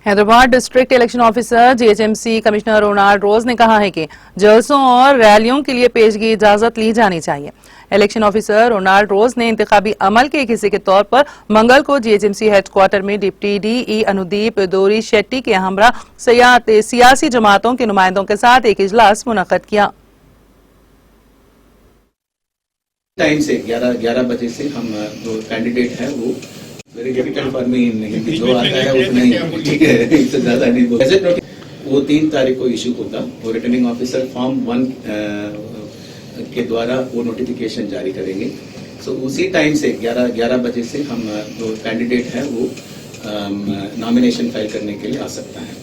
Hyderabad district election officer GHMC commissioner Ronald Rose ने कहा है कि जलसों और रैलियों के लिए पेशगी इजाजत ली जानी चाहिए। इलेक्शन ऑफिसर रोनाल्ड रोज ने इंतखाबी अमल के एक हिस्से के तौर पर मंगल को जीएचएमसी हेडक्वार्टर में डिप्टी डीई अनुदीप दोरी शेट्टी के हमरा सियासी जमातों के नुमाइंदों के साथ एक इजलास मुनक्कद किया। टाइम से 11 बजे से हम जो कैंडिडेट है वो वेरी डिफिकल्ट फॉर मी इन हिंदी, जो आता है उतना ही ठीक है, इससे ज्यादा नहीं बोल। वो 3 तारीख को इशू होगा। वो रिटर्निंग ऑफिसर फॉर्म 1 के द्वारा वो नोटिफिकेशन जारी करेंगे। सो उसी टाइम से 11 बजे से हम जो कैंडिडेट है वो नॉमिनेशन फाइल करने के लिए आ सकता है।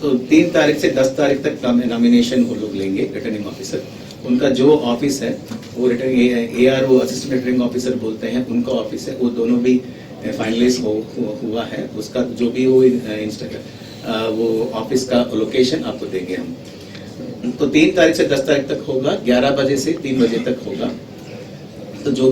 तो 3 तारीख से 10 तारीख तक नॉमिनेशन वो लोग लेंगे रिटर्निंग ऑफिसर। उनका जो ऑफिस है वो returning ARO assistant returning officer बोलते हैं, उनका ऑफिस है, वो दोनों भी फाइनलाइज हुआ है। उसका जो भी वो ऑफिस का लोकेशन आपको देंगे हम। तो 3 तारीख से 10 तारीख तक होगा, 11 बजे से 3 बजे तक होगा। तो जो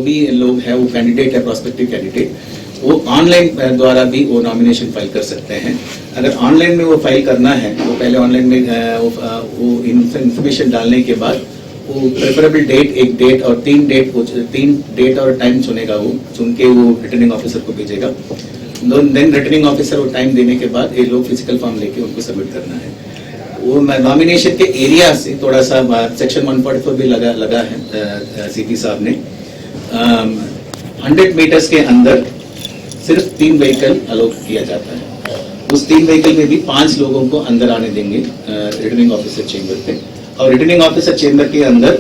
भी लोग हैं वो कैंडिडेट है, प्रोस्पेक्टिव कैंडिडेट, वो ऑनलाइन द्वारा भी वो नॉमिनेशन फाइल कर सकते हैं। अगर ऑनलाइन में वो फाइल करना है तो पहले ऑनलाइन में वो इंफॉर्मेशन डालने के बाद वो प्रेफरेबल डेट, एक डेट और 3 डेट और टाइम चुनेगा। वो चुन के वो रिटर्निंग ऑफिसर को भेजेगा। देन रिटर्निंग ऑफिसर वो टाइम देने के बाद ये लोग फिजिकल फॉर्म लेके उनको सबमिट करना है। वो नॉमिनेशन के एरिया से थोड़ा सा सेक्शन 144 भी लगा है सीपी साहब ने। 100 मीटर्स के अंदर सिर्फ 3 व्हीकल अलाउ किया जाता है। उस 3 व्हीकल में भी 5 लोगों को अंदर आने देंगे रिटर्निंग ऑफिसर चेंबर पे। और रिटर्निंग ऑफिसर चेंबर के अंदर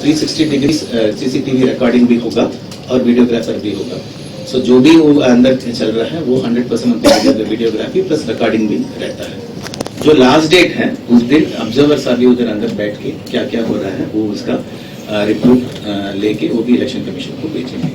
360 डिग्री CCTV रिकॉर्डिंग भी होगा और वीडियोग्राफर भी होगा। सो जो भी वो अंदर चल रहा है वो 100% वीडियोग्राफी प्लस रिकॉर्डिंग भी रहता है। जो लास्ट डेट है उस दिन ऑब्जर्वर्स अभी उधर अंदर बैठ के क्या क्या हो रहा है वो उसका रिपोर्ट लेके वो भी इलेक्शन कमीशन को भेजेंगे।